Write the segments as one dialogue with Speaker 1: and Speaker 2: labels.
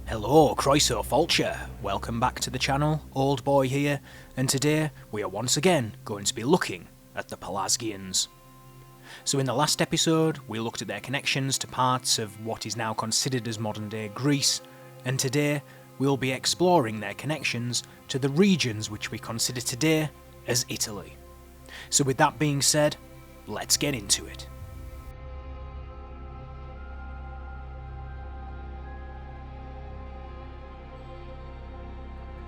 Speaker 1: Hello, Croiso Fulcher. Welcome back to the channel, Old Boy here, and today we are once again going to be looking at the Pelasgians. So in the last episode, we looked at their connections to parts of what is now considered as modern-day Greece, and today we'll be exploring their connections to the regions which we consider today as Italy. So with that being said, let's get into it.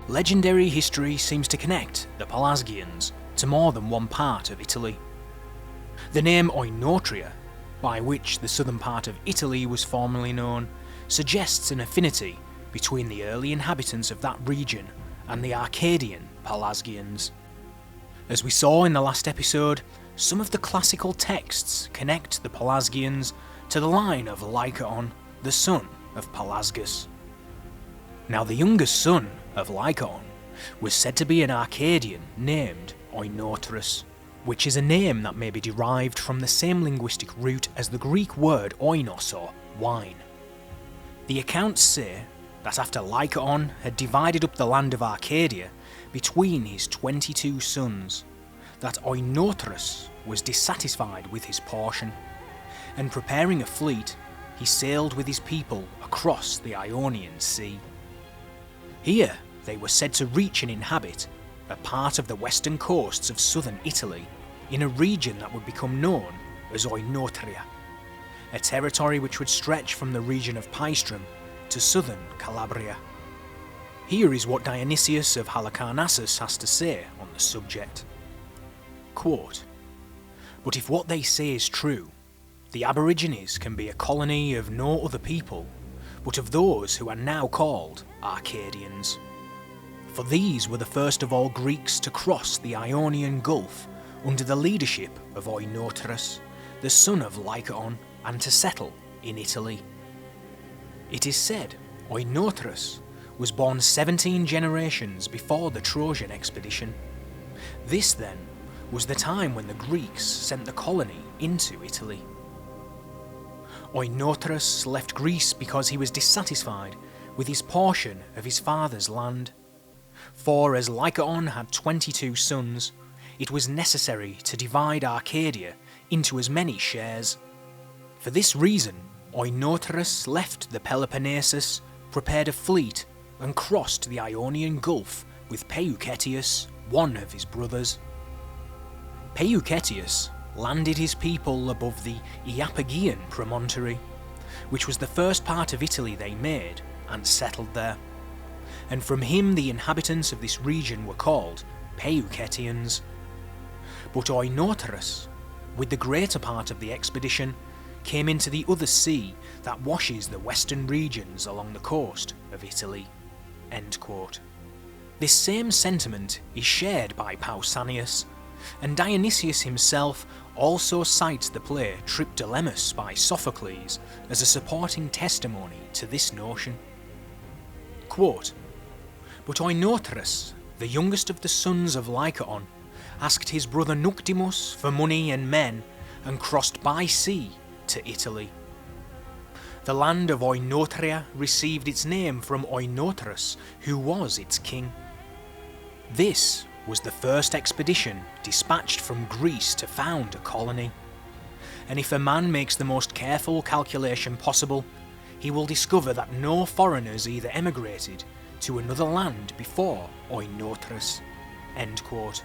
Speaker 1: Legendary history seems to connect the Pelasgians to more than one part of Italy. The name Oenotria, by which the southern part of Italy was formerly known, suggests an affinity between the early inhabitants of that region and the Arcadian Pelasgians. As we saw in the last episode, some of the classical texts connect the Pelasgians to the line of Lycaon, the son of Pelasgus. Now the youngest son of Lycaon was said to be an Arcadian named Oenotrus, which is a name that may be derived from the same linguistic root as the Greek word oinos, or wine. The accounts say that after Lycaon had divided up the land of Arcadia between his 22 sons, that Oenotrus was dissatisfied with his portion, and preparing a fleet, he sailed with his people across the Ionian Sea. Here they were said to reach and inhabit a part of the western coasts of southern Italy in a region that would become known as Oenotria, a territory which would stretch from the region of Paestum to southern Calabria. Here is what Dionysius of Halicarnassus has to say on the subject. Quote, "But if what they say is true, the aborigines can be a colony of no other people, but of those who are now called Arcadians. For these were the first of all Greeks to cross the Ionian Gulf under the leadership of Oenotrus, the son of Lycaon, and to settle in Italy. It is said Oenotrus was born 17 generations before the Trojan expedition. This, then, was the time when the Greeks sent the colony into Italy. Oenotrus left Greece because he was dissatisfied with his portion of his father's land. For as Lycaon had 22 sons, it was necessary to divide Arcadia into as many shares. For this reason, Oenotrus left the Peloponnesus, prepared a fleet, and crossed the Ionian Gulf with Peucetius, one of his brothers. Peucetius landed his people above the Iapygian promontory, which was the first part of Italy they made, and settled there. And from him the inhabitants of this region were called Peucetians. But Oenotrus, with the greater part of the expedition, came into the other sea that washes the western regions along the coast of Italy." End quote. This same sentiment is shared by Pausanias, and Dionysius himself also cites the play Triptolemus by Sophocles as a supporting testimony to this notion. Quote, "But Oenotrus, the youngest of the sons of Lycaon, asked his brother Nuctimus for money and men, and crossed by sea to Italy. The land of Oenotria received its name from Oenotrus, who was its king. This was the first expedition dispatched from Greece to found a colony. And if a man makes the most careful calculation possible, he will discover that no foreigners either emigrated to another land before Oenotrus." End quote.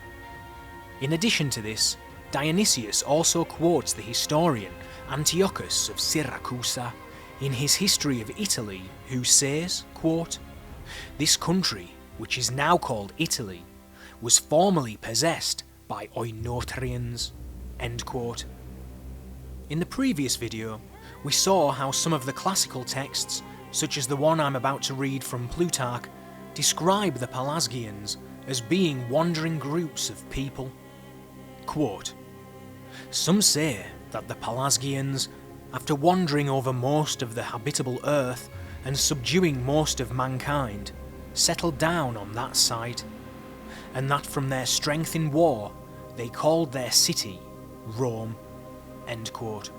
Speaker 1: In addition to this, Dionysius also quotes the historian Antiochus of Syracusa in his history of Italy, who says, quote, "This country, which is now called Italy, was formerly possessed by Oenotrians." End quote. In the previous video, we saw how some of the classical texts, such as the one I'm about to read from Plutarch, describe the Pelasgians as being wandering groups of people. Quote, "Some say that the Pelasgians, after wandering over most of the habitable earth and subduing most of mankind, settled down on that site, and that from their strength in war they called their city Rome." End quote.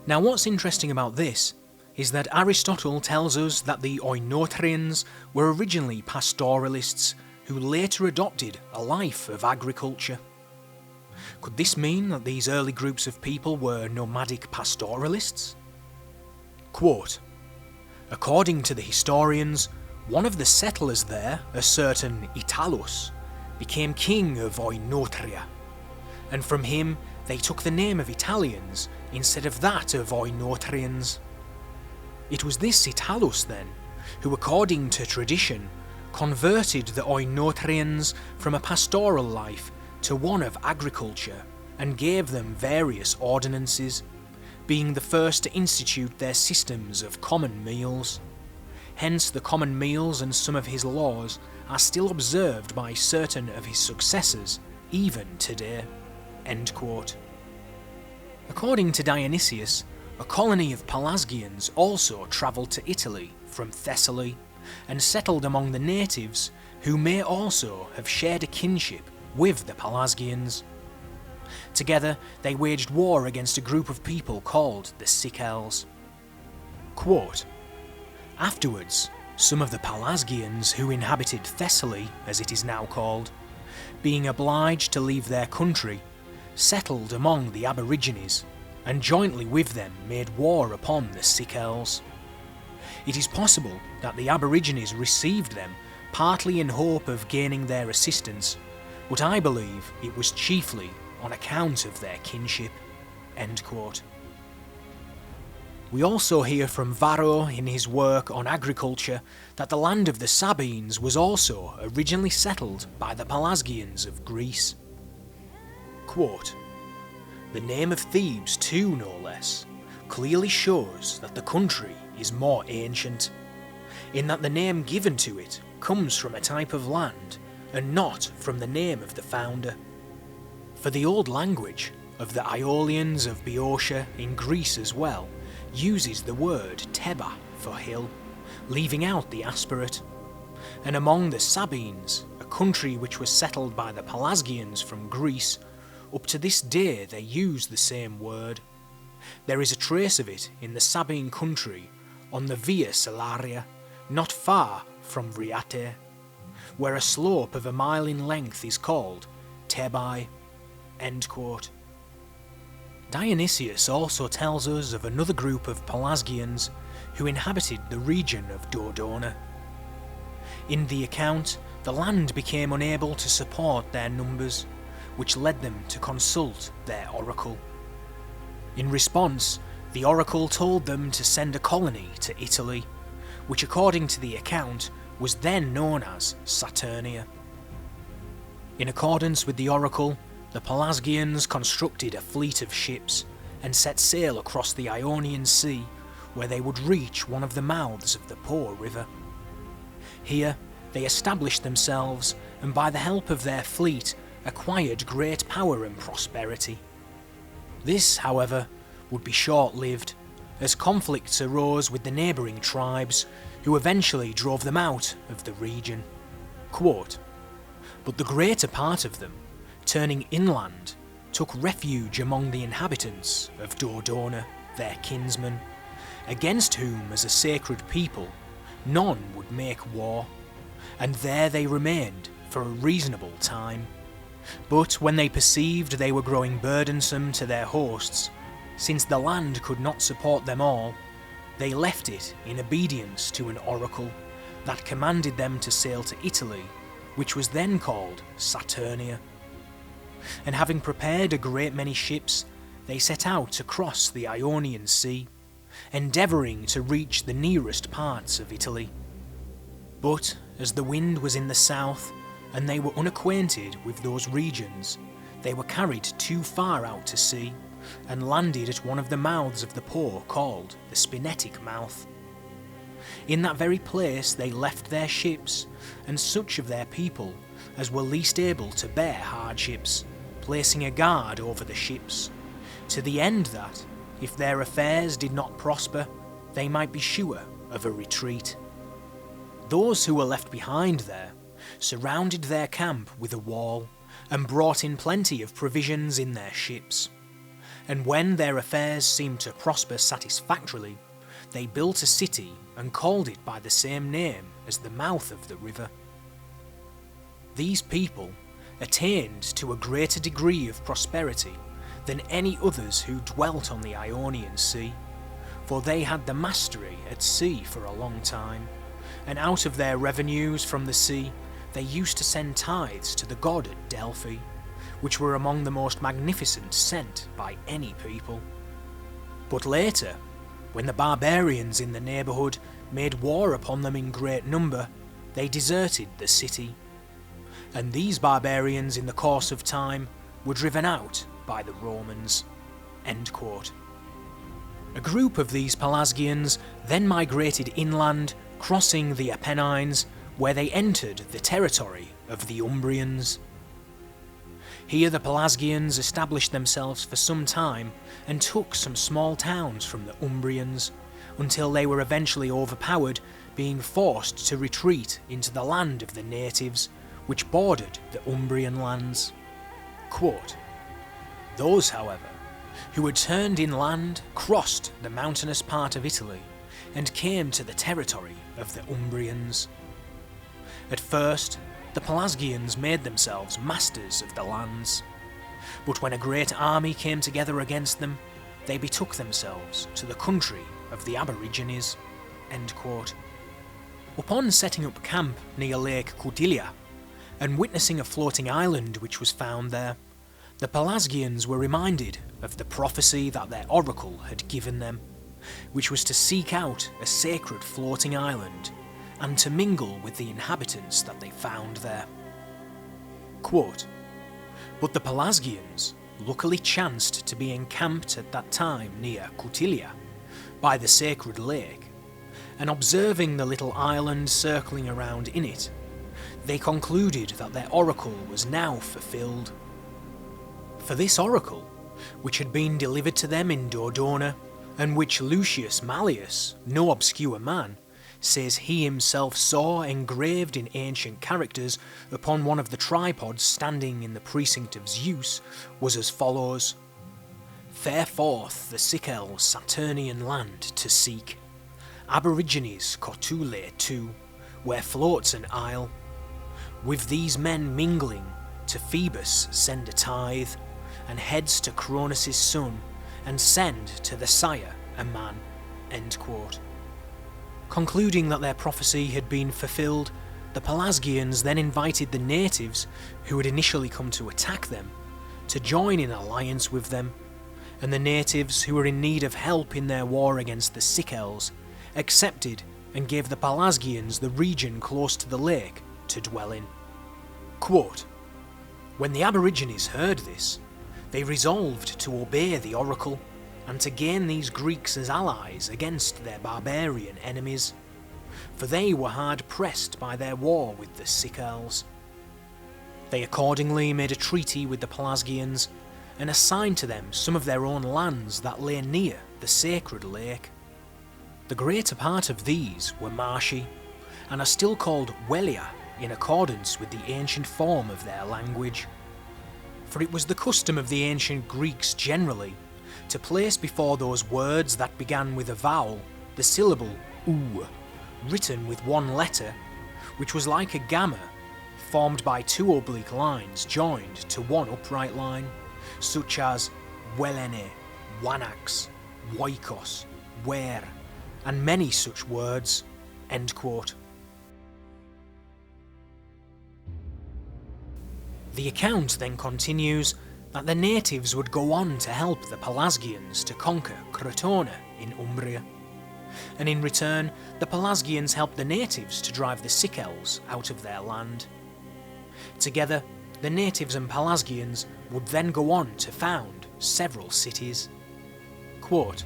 Speaker 1: Now what's interesting about this is that Aristotle tells us that the Oenotrians were originally pastoralists who later adopted a life of agriculture. Could this mean that these early groups of people were nomadic pastoralists? Quote, according to the historians, one of the settlers there, a certain Italus, became king of Oenotria, and from him they took the name of Italians instead of that of Oenotrians. It was this Italus, then, who, according to tradition, converted the Oenotrians from a pastoral life to one of agriculture and gave them various ordinances, being the first to institute their systems of common meals. Hence the common meals and some of his laws are still observed by certain of his successors even today. End quote. According to Dionysius, a colony of Pelasgians also travelled to Italy from Thessaly and settled among the natives, who may also have shared a kinship with the Pelasgians. Together they waged war against a group of people called the Sicels. Quote, afterwards, some of the Pelasgians who inhabited Thessaly, as it is now called, being obliged to leave their country, settled among the aborigines, and jointly with them made war upon the Sicels. It is possible that the aborigines received them partly in hope of gaining their assistance, but I believe it was chiefly on account of their kinship. End quote. We also hear from Varro in his work on agriculture that the land of the Sabines was also originally settled by the Pelasgians of Greece. Quote, the name of Thebes too, no less, clearly shows that the country is more ancient, in that the name given to it comes from a type of land and not from the name of the founder. For the old language of the Aeolians of Boeotia in Greece as well uses the word Teba for hill, leaving out the aspirate, and among the Sabines, a country which was settled by the Pelasgians from Greece, up to this day they use the same word. There is a trace of it in the Sabine country on the Via Salaria, not far from Vriate, where a slope of 1 mile in length is called Tebai. End quote. Dionysius also tells us of another group of Pelasgians who inhabited the region of Dodona. In the account, the land became unable to support their numbers, which led them to consult their oracle. In response, the oracle told them to send a colony to Italy, which according to the account was then known as Saturnia. In accordance with the oracle, the Pelasgians constructed a fleet of ships and set sail across the Ionian Sea, where they would reach one of the mouths of the Po river. Here they established themselves and by the help of their fleet acquired great power and prosperity. This, however, would be short-lived, as conflicts arose with the neighbouring tribes, who eventually drove them out of the region. Quote, but the greater part of them, turning inland, took refuge among the inhabitants of Dodona, their kinsmen, against whom as a sacred people none would make war, and there they remained for a reasonable time. But when they perceived they were growing burdensome to their hosts, since the land could not support them all, they left it in obedience to an oracle that commanded them to sail to Italy, which was then called Saturnia. And having prepared a great many ships, they set out to cross the Ionian Sea, endeavouring to reach the nearest parts of Italy. But as the wind was in the south, and they were unacquainted with those regions, they were carried too far out to sea, and landed at one of the mouths of the Po called the Spinetic Mouth. In that very place they left their ships, and such of their people as were least able to bear hardships, placing a guard over the ships, to the end that, if their affairs did not prosper, they might be sure of a retreat. Those who were left behind there surrounded their camp with a wall, and brought in plenty of provisions in their ships. And when their affairs seemed to prosper satisfactorily, they built a city and called it by the same name as the mouth of the river. These people attained to a greater degree of prosperity than any others who dwelt on the Ionian Sea, for they had the mastery at sea for a long time, and out of their revenues from the sea they used to send tithes to the god at Delphi, which were among the most magnificent sent by any people. But later, when the barbarians in the neighbourhood made war upon them in great number, they deserted the city. And these barbarians in the course of time were driven out by the Romans." End quote. A group of these Pelasgians then migrated inland, crossing the Apennines, where they entered the territory of the Umbrians. Here the Pelasgians established themselves for some time and took some small towns from the Umbrians, until they were eventually overpowered, being forced to retreat into the land of the natives, which bordered the Umbrian lands. Quote, "Those, however, who had turned inland crossed the mountainous part of Italy and came to the territory of the Umbrians. At first, the Pelasgians made themselves masters of the lands, but when a great army came together against them, they betook themselves to the country of the aborigines." End quote. Upon setting up camp near Lake Cutilia, and witnessing a floating island which was found there, the Pelasgians were reminded of the prophecy that their oracle had given them, which was to seek out a sacred floating island and to mingle with the inhabitants that they found there. Quote, "But the Pelasgians luckily chanced to be encamped at that time near Cutilia, by the sacred lake, and observing the little island circling around in it, they concluded that their oracle was now fulfilled. For this oracle, which had been delivered to them in Dodona, and which Lucius Malleus, no obscure man, says he himself saw engraved in ancient characters upon one of the tripods standing in the precinct of Zeus, was as follows: 'Fare forth the Sicels Saturnian land to seek, aborigines Cotule too, where floats an isle. With these men mingling, to Phoebus send a tithe, and heads to Cronus' son, and send to the sire a man.'" End quote. Concluding that their prophecy had been fulfilled, the Pelasgians then invited the natives, who had initially come to attack them, to join in alliance with them, and the natives, who were in need of help in their war against the Sicels, accepted and gave the Pelasgians the region close to the lake to dwell in. Quote, "When the aborigines heard this, they resolved to obey the oracle and to gain these Greeks as allies against their barbarian enemies, for they were hard pressed by their war with the Sicels. They accordingly made a treaty with the Pelasgians and assigned to them some of their own lands that lay near the sacred lake. The greater part of these were marshy, and are still called Welia in accordance with the ancient form of their language. For it was the custom of the ancient Greeks generally to place before those words that began with a vowel the syllable u, written with one letter, which was like a gamma, formed by two oblique lines joined to one upright line, such as Welene, Wanax, Oikos, Were, and many such words." End quote. The account then continues that the natives would go on to help the Pelasgians to conquer Crotona in Umbria, and in return the Pelasgians helped the natives to drive the Sicels out of their land. Together, the natives and Pelasgians would then go on to found several cities. Quote,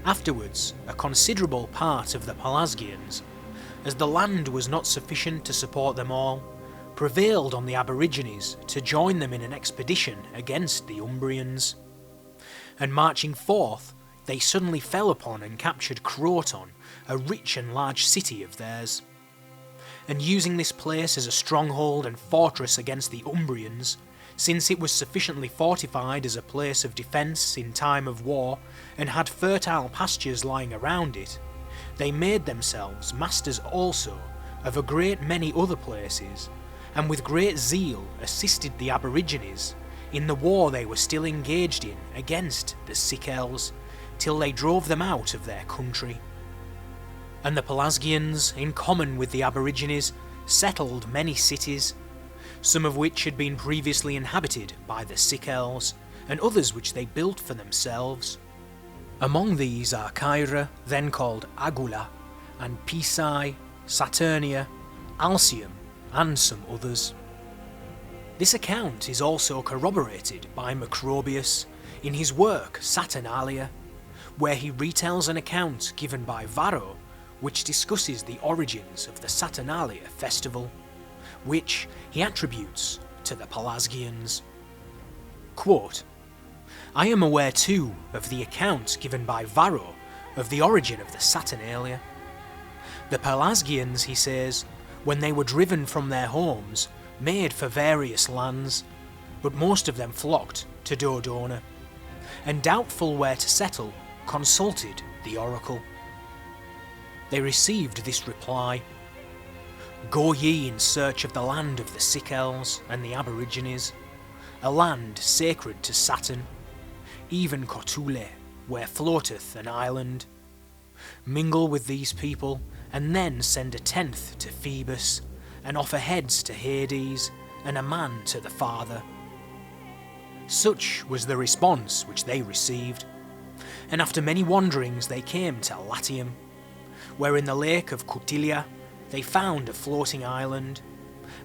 Speaker 1: "Afterwards, a considerable part of the Pelasgians, as the land was not sufficient to support them all, prevailed on the aborigines to join them in an expedition against the Umbrians. And marching forth, they suddenly fell upon and captured Croton, a rich and large city of theirs. And using this place as a stronghold and fortress against the Umbrians, since it was sufficiently fortified as a place of defence in time of war and had fertile pastures lying around it, they made themselves masters also of a great many other places, and with great zeal assisted the aborigines in the war they were still engaged in against the Sicels, till they drove them out of their country. And the Pelasgians, in common with the aborigines, settled many cities, some of which had been previously inhabited by the Sicels, and others which they built for themselves. Among these are Caira, then called Agula, and Pisae, Saturnia, Alsium, and some others. This account is also corroborated by Macrobius in his work Saturnalia, where he retells an account given by Varro which discusses the origins of the Saturnalia festival, which he attributes to the Pelasgians. Quote, "I am aware too of the account given by Varro of the origin of the Saturnalia. The Pelasgians, he says, when they were driven from their homes, made for various lands, but most of them flocked to Dodona, and doubtful where to settle, consulted the oracle. They received this reply: Go ye in search of the land of the Sicels and the aborigines, a land sacred to Saturn, even Cotule, where floateth an island. Mingle with these people, and then send a tenth to Phoebus, and offer heads to Hades, and a man to the Father." Such was the response which they received, and after many wanderings they came to Latium, where in the lake of Cutilia they found a floating island,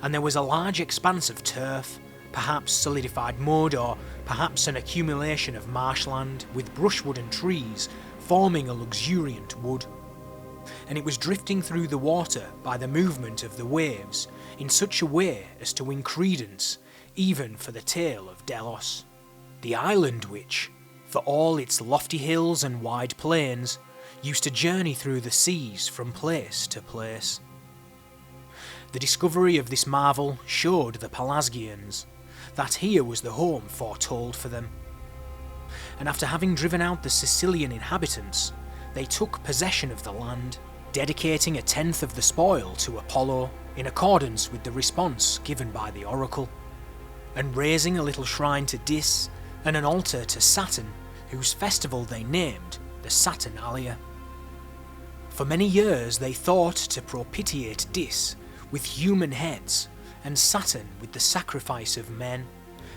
Speaker 1: and there was a large expanse of turf, perhaps solidified mud, or perhaps an accumulation of marshland, with brushwood and trees forming a luxuriant wood, and it was drifting through the water by the movement of the waves in such a way as to win credence even for the tale of Delos, the island which, for all its lofty hills and wide plains, used to journey through the seas from place to place. The discovery of this marvel showed the Pelasgians that here was the home foretold for them, and after having driven out the Sicilian inhabitants, they took possession of the land, dedicating a tenth of the spoil to Apollo in accordance with the response given by the oracle, and raising a little shrine to Dis and an altar to Saturn, whose festival they named the Saturnalia. For many years they thought to propitiate Dis with human heads, and Saturn with the sacrifice of men,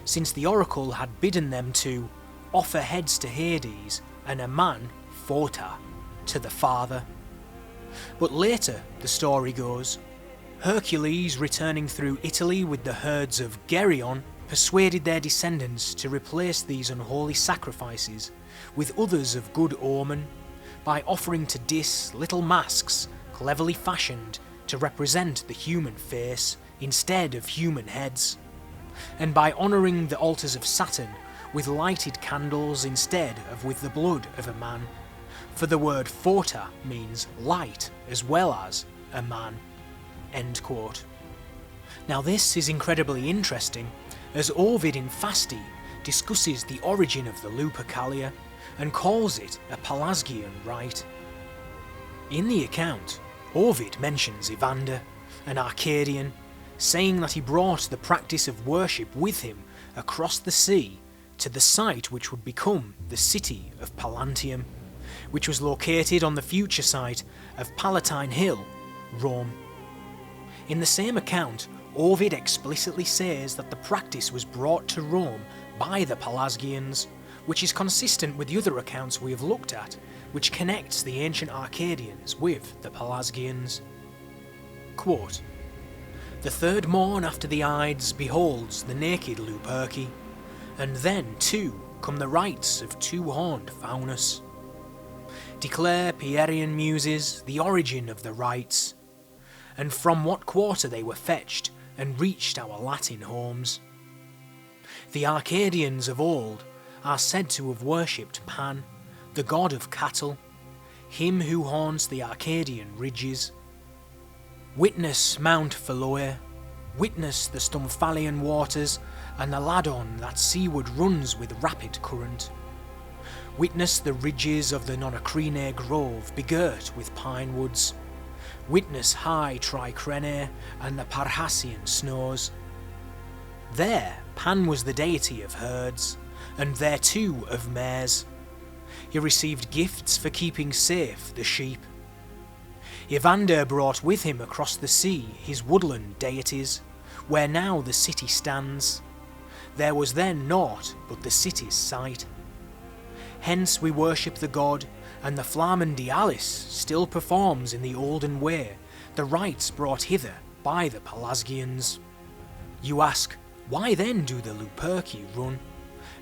Speaker 1: since the oracle had bidden them to offer heads to Hades and a man, Phota, to the Father. But later, the story goes, Hercules, returning through Italy with the herds of Geryon, persuaded their descendants to replace these unholy sacrifices with others of good omen, by offering to Dis little masks cleverly fashioned to represent the human face instead of human heads, and by honouring the altars of Saturn with lighted candles instead of with the blood of a man, for the word Phota means light as well as a man." End quote. Now this is incredibly interesting, as Ovid in Fasti discusses the origin of the Lupercalia and calls it a Pelasgian rite. In the account, Ovid mentions Evander, an Arcadian, saying that he brought the practice of worship with him across the sea to the site which would become the city of Pallantium, which was located on the future site of Palatine Hill, Rome. In the same account, Ovid explicitly says that the practice was brought to Rome by the Pelasgians, which is consistent with the other accounts we have looked at, which connects the ancient Arcadians with the Pelasgians. Quote, "The third morn after the Ides beholds the naked Luperci, and then, too, come the rites of two-horned Faunus. Declare, Pierian muses, the origin of the rites, and from what quarter they were fetched and reached our Latin homes. The Arcadians of old are said to have worshipped Pan, the god of cattle, him who haunts the Arcadian ridges. Witness Mount Pholoe, Witness the Stymphalian waters, and the Ladon that seaward runs with rapid current. Witness the ridges of the Nonocrine grove begirt with pine woods. Witness high Tricrene and the Parhassian snows. There Pan was the deity of herds, and there too of mares. He received gifts for keeping safe the sheep. Evander brought with him across the sea his woodland deities, where now the city stands. There was then naught but the city's site. Hence we worship the god, and the Flamen Italus still performs in the olden way the rites brought hither by the Pelasgians. You ask, why then do the Luperci run?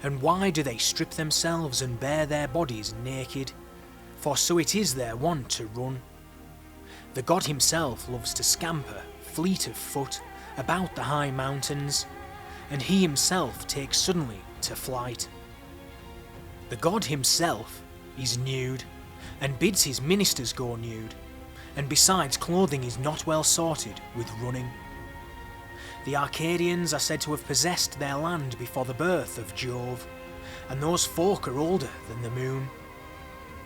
Speaker 1: And why do they strip themselves and bare their bodies naked? For so it is their wont to run. The god himself loves to scamper, fleet of foot, about the high mountains, and he himself takes suddenly to flight. The god himself is nude, and bids his ministers go nude, and besides clothing is not well sorted with running. The Arcadians are said to have possessed their land before the birth of Jove, and those folk are older than the moon.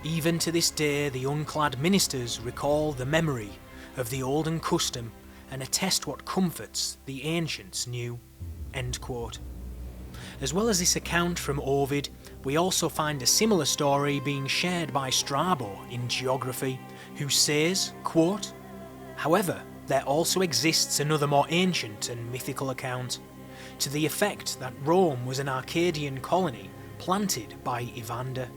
Speaker 1: Even to this day the unclad ministers recall the memory of the olden custom and attest what comforts the ancients knew." End quote. As well as this account from Ovid, we also find a similar story being shared by Strabo in geography, who says, quote, "However, there also exists another more ancient and mythical account, to the effect that Rome was an Arcadian colony planted by Evander.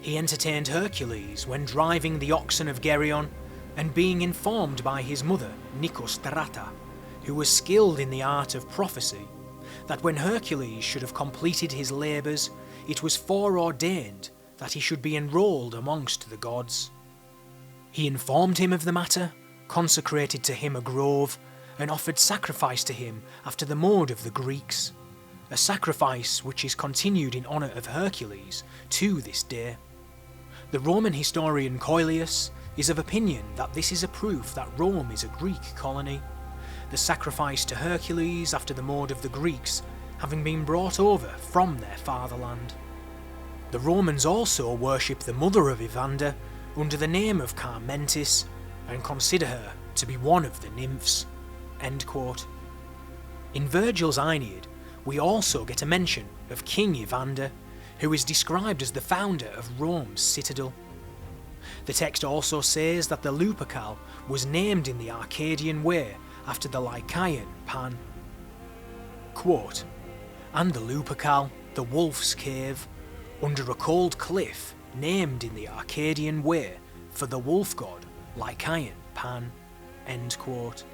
Speaker 1: He entertained Hercules when driving the oxen of Geryon, and being informed by his mother, Nicostrata, who was skilled in the art of prophecy, that when Hercules should have completed his labours, it was foreordained that he should be enrolled amongst the gods. He informed him of the matter, consecrated to him a grove, and offered sacrifice to him after the mode of the Greeks, a sacrifice which is continued in honour of Hercules to this day. The Roman historian Coelius is of opinion that this is a proof that Rome is a Greek colony, the sacrifice to Hercules after the mode of the Greeks having been brought over from their fatherland. The Romans also worship the mother of Evander under the name of Carmentis, and consider her to be one of the nymphs." End quote. In Virgil's Aeneid, we also get a mention of King Evander, who is described as the founder of Rome's citadel. The text also says that the Lupercal was named in the Arcadian way after the Lycaean Pan. Quote, "And the Lupercal, the wolf's cave, under a cold cliff, named in the Arcadian way for the wolf god Lycaean Pan." End quote.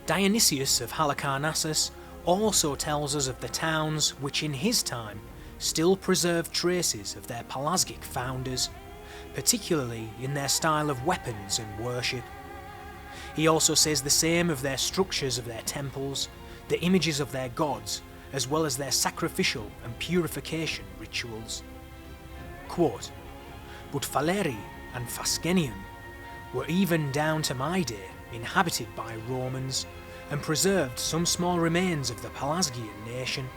Speaker 1: Dionysius of Halicarnassus also tells us of the towns which in his time still preserved traces of their Pelasgic founders, particularly in their style of weapons and worship. He also says the same of their structures of their temples, the images of their gods, as well as their sacrificial and purification rituals. Quote, "But Faleri and Fascenium were even down to my day inhabited by Romans, and preserved some small remains of the Pelasgian nation.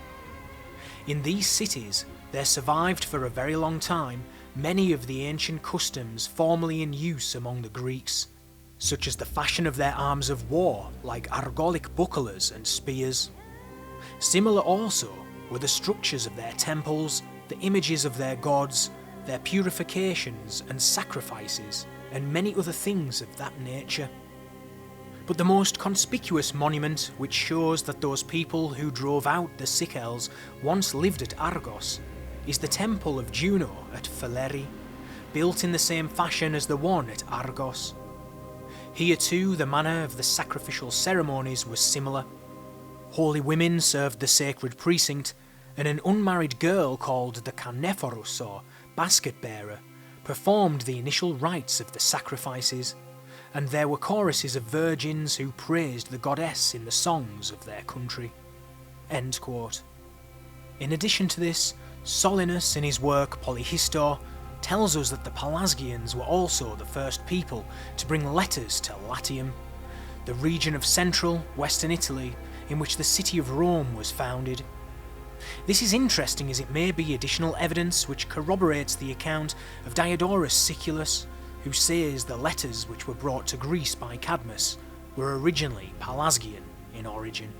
Speaker 1: In these cities there survived for a very long time many of the ancient customs formerly in use among the Greeks, such as the fashion of their arms of war, like argolic bucklers and spears. Similar also were the structures of their temples, the images of their gods, their purifications and sacrifices, and many other things of that nature. But the most conspicuous monument which shows that those people who drove out the Sicels once lived at Argos is the temple of Juno at Faleri, built in the same fashion as the one at Argos. Here too the manner of the sacrificial ceremonies was similar. Holy women served the sacred precinct, and an unmarried girl called the Canephorus or basket bearer performed the initial rites of the sacrifices, and there were choruses of virgins who praised the goddess in the songs of their country." End quote. In addition to this, Solinus in his work Polyhistor tells us that the Pelasgians were also the first people to bring letters to Latium, the region of central, western Italy in which the city of Rome was founded. This is interesting as it may be additional evidence which corroborates the account of Diodorus Siculus, who says the letters which were brought to Greece by Cadmus were originally Pelasgian in origin.